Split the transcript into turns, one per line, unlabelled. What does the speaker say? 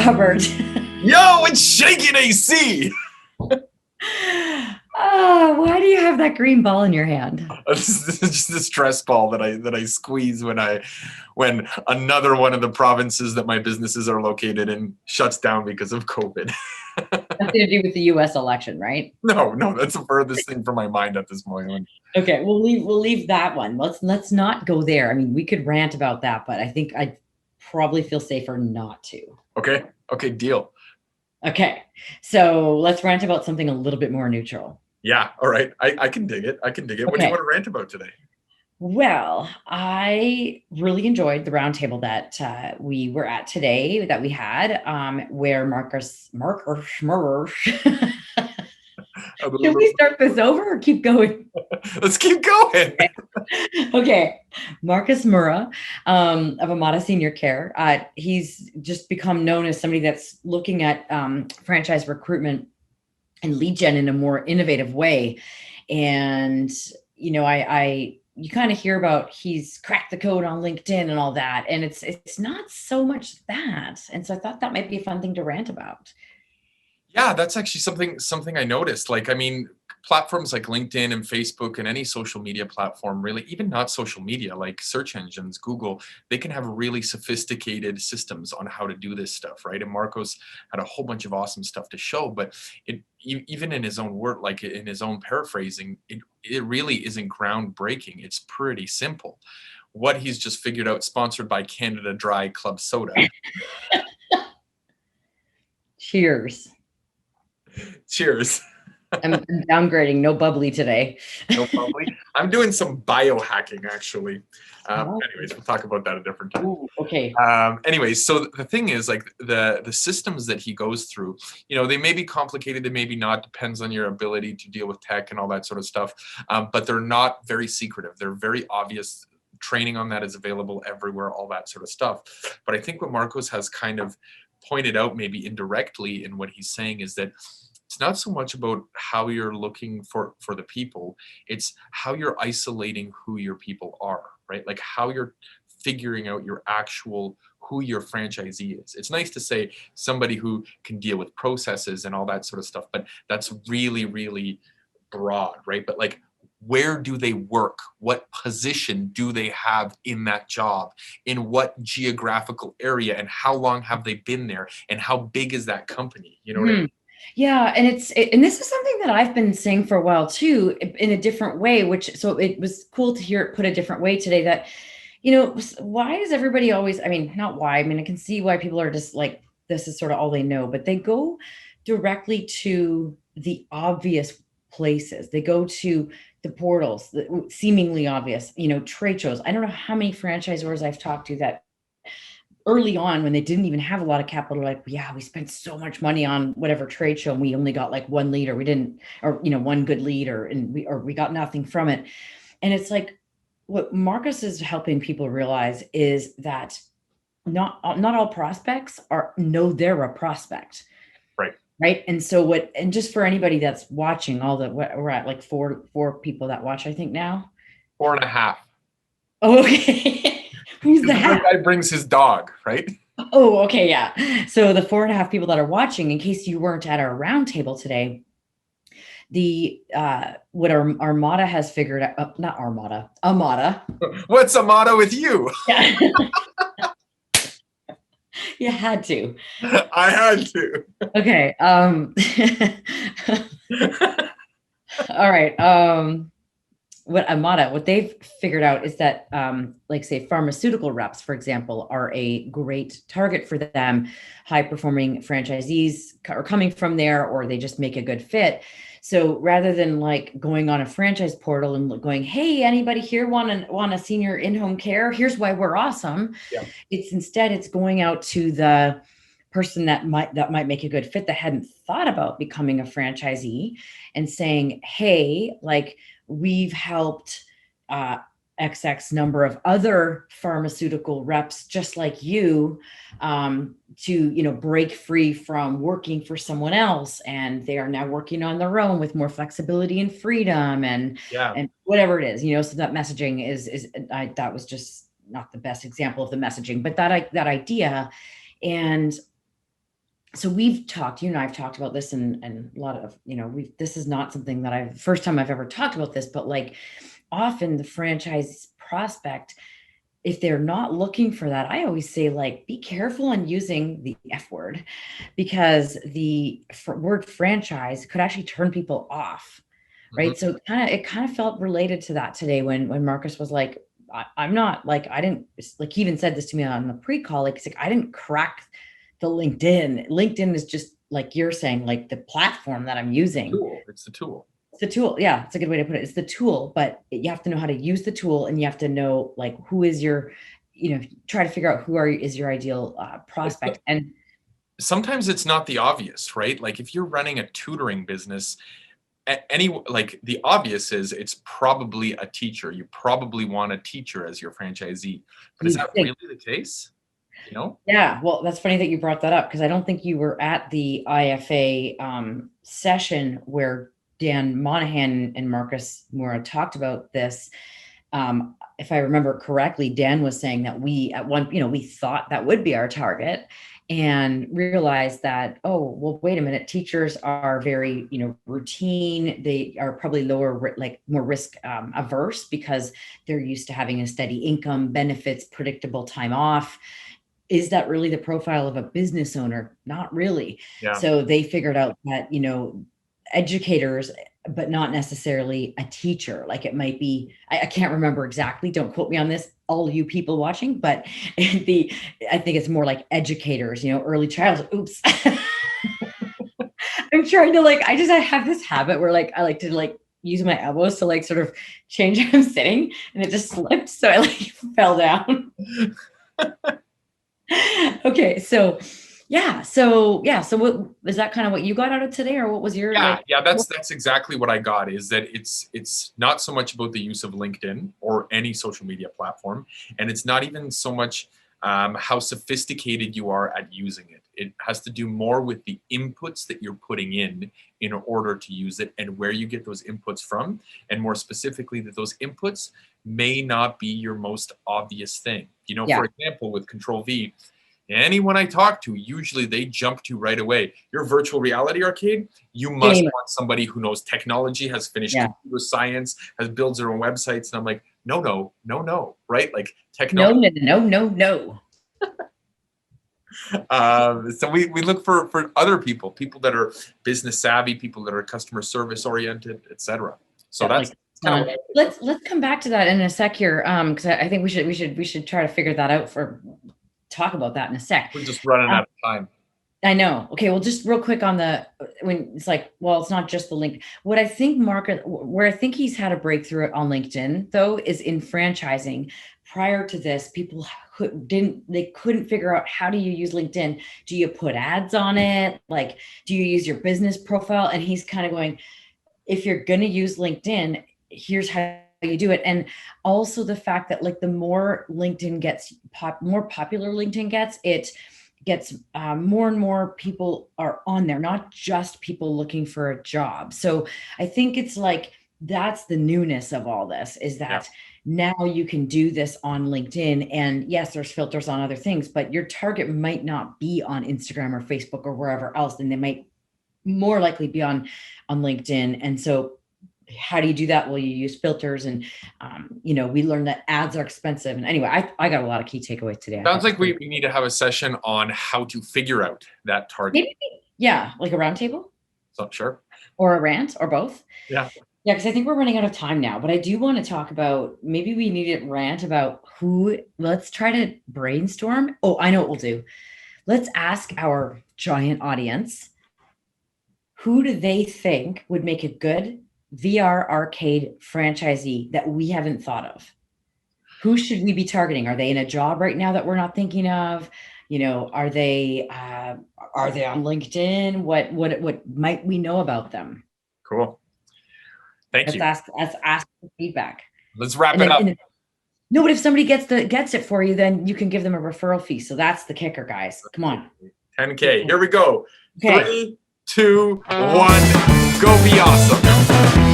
Robert.
Yo, it's shaking AC.
Why do you have that green ball in your hand?
This is just a stress ball that I squeeze when another one of the provinces that my businesses are located in shuts down because of COVID.
Nothing to do with the U.S. election, right?
No, that's the furthest thing from my mind at this moment.
Okay, we'll leave that one. Let's not go there. I mean, we could rant about that, but I think I'd probably feel safer not to.
Okay, deal.
Okay, so let's rant about something a little bit more neutral.
Yeah, all right. I can dig it. I can dig it. What do you
Okay.
want to rant about today?
Well, I really enjoyed the roundtable that we were at today, that we had, where Marcus. Should we start this over or keep going?
Let's keep going.
Okay. Marcus Murrah of Amada Senior Care. He's just become known as somebody that's looking at franchise recruitment and lead gen in a more innovative way. And, you kind of hear about he's cracked the code on LinkedIn and all that. And it's not so much that. And so I thought that might be a fun thing to rant about.
Yeah, that's actually something I noticed. Like, I mean, platforms like LinkedIn and Facebook and any social media platform, really, even not social media, like search engines, Google, they can have really sophisticated systems on how to do this stuff, right? And Marcos had a whole bunch of awesome stuff to show, but even in his own word, like in his own paraphrasing, it really isn't groundbreaking. It's pretty simple. What he's just figured out, sponsored by Canada Dry Club Soda.
Cheers.
Cheers.
I'm downgrading. No bubbly today.
No bubbly. I'm doing some biohacking, actually. Anyways, we'll talk about that a different time.
Ooh, okay.
Anyways, so the thing is, like, the systems that he goes through, they may be complicated, they may be not, depends on your ability to deal with tech and all that sort of stuff. But they're not very secretive. They're very obvious. Training on that is available everywhere, all that sort of stuff. But I think what Marcos has kind of pointed out, maybe indirectly in what he's saying, is that it's not so much about how you're looking for the people, it's how you're isolating who your people are, right? Like how you're figuring out your actual who your franchisee is. It's nice to say somebody who can deal with processes and all that sort of stuff, but that's really, really broad, right? But like, where do they work? What position do they have in that job? In what geographical area? And how long have they been there? And how big is that company? You know what I mean?
Yeah, and and this is something that I've been saying for a while too, in a different way, so it was cool to hear it put a different way today, that, why is everybody always, I mean, not why, I mean, I can see why people are just like, this is sort of all they know, but they go directly to the obvious places. They go to the portals, the seemingly obvious, trade shows. I don't know how many franchisors I've talked to that early on, when they didn't even have a lot of capital, like, yeah, we spent so much money on whatever trade show and we only got like one lead, or we didn't, or, one good lead, or we got nothing from it. And it's like, what Marcus is helping people realize is that not all prospects know they're a prospect. Right. And so and just for anybody that's watching, we're at like four people that watch, I think now.
4.5.
Oh, okay. Who's the half?
Guy brings his dog, right?
Oh, okay, yeah. So the 4.5 people that are watching, in case you weren't at our roundtable today, what Armada has figured out, not Armada, Amada.
What's Amada with you?
Yeah. You had to.
I had to.
Okay. All right. What they've figured out is that, like, say, pharmaceutical reps, for example, are a great target for them. High performing franchisees are coming from there, or they just make a good fit. So rather than like going on a franchise portal and going, hey, anybody here want a senior in-home care? Here's why we're awesome.
Yeah.
It's going out to the person that might make a good fit, that hadn't thought about becoming a franchisee, and saying, hey, like, we've helped XX number of other pharmaceutical reps just like you, to, break free from working for someone else. And they are now working on their own with more flexibility and freedom and whatever it is, so that messaging that was just not the best example of the messaging, but that idea. And so we've talked, you and I've talked about this, and a lot of, this is not something that first time I've ever talked about this, but like often the franchise prospect, if they're not looking for that, I always say, like, be careful on using the F word, because the word franchise could actually turn people off.
Mhm.
Right. So it kind of felt related to that today when Marcus was like, I'm not like, I didn't, like, he even said this to me on the pre-call, like, it's like, I didn't crack the LinkedIn. LinkedIn is just, like you're saying, like the platform that I'm using.
Tool. It's the tool.
It's the tool. Yeah, it's a good way to put it. It's the tool, but you have to know how to use the tool, and you have to know, like, who is your, try to figure out is your ideal prospect. And
Sometimes it's not the obvious, right? Like if you're running a tutoring business, like the obvious is it's probably a teacher. You probably want a teacher as your franchisee. But is
you
that
think,
really the case? You know?
yeah, well, that's funny that you brought that up, because I don't think you were at the IFA session where Dan Monahan and Marcus Moore talked about this. If I remember correctly, Dan was saying that we thought that would be our target, and realized that, oh, well, wait a minute, teachers are very, routine. They are probably more risk averse, because they're used to having a steady income, benefits, predictable time off. Is that really the profile of a business owner? Not really.
Yeah.
So they figured out that, educators, but not necessarily a teacher. Like, it might be, I can't remember exactly. Don't quote me on this, all you people watching, but I think it's more like educators, early childhood. Oops. I'm trying to, like, I have this habit where, like, I like to, like, use my elbows to, like, sort of change how I'm sitting, and it just slipped. So I, like, fell down. Okay. So what is that kind of what you got out of today, or what was your, like?
Yeah, that's exactly what I got, is that it's not so much about the use of LinkedIn or any social media platform, and it's not even so much how sophisticated you are at using it. It has to do more with the inputs that you're putting in order to use it, and where you get those inputs from, and more specifically that those inputs may not be your most obvious thing.
Yeah.
For example, with Control V, anyone I talk to, usually they jump to right away. Your virtual reality arcade, you must
Gamer.
want somebody who knows technology, has finished
Yeah.
computer science, has builds their own websites. And I'm like, no, right? Like
No,
technology.
no, no, no, no.
So we look for other people that are business savvy, people that are customer service oriented, etc. So
Yeah,
that's
like,
kind of what I think.
let's come back to that in a sec here. Because I think we should try to figure that out, talk about that in a sec.
We're just running
Um,
out of time.
I know. Okay, well, just real quick on when it's like, well, it's not just the link. What I think where I think he's had a breakthrough on LinkedIn, though, is in franchising. Prior to this, people couldn't figure out, how do you use LinkedIn? Do you put ads on it? Like, do you use your business profile? And he's kind of going, if you're going to use LinkedIn, here's how you do it. And also the fact that, like, the more LinkedIn gets more popular LinkedIn gets, it gets more and more people are on there, not just people looking for a job. So I think it's like, that's the newness of all this, is
Yeah.
that now you can do this on LinkedIn. And yes, there's filters on other things, but your target might not be on Instagram or Facebook or wherever else, and they might more likely be on LinkedIn. And so how do you do that? Well, you use filters, and we learned that ads are expensive. And anyway, I got a lot of key takeaways today.
Sounds like we need to have a session on how to figure out that target.
Maybe, yeah, like a roundtable
So sure.
or a rant or both.
Yeah.
Yeah, because I think we're running out of time now, but I do want to talk about, maybe we need to rant about let's try to brainstorm. Oh, I know what we'll do. Let's ask our giant audience, who do they think would make a good VR arcade franchisee that we haven't thought of? Who should we be targeting? Are they in a job right now that we're not thinking of? Are they on LinkedIn? What might we know about them?
Cool. Thank you.
Let's ask for feedback.
Let's wrap
And
it up.
No, but if somebody gets it for you, then you can give them a referral fee. So that's the kicker, guys. Come on.
10K. Here we go.
Okay.
3, 2, 1. Go be awesome.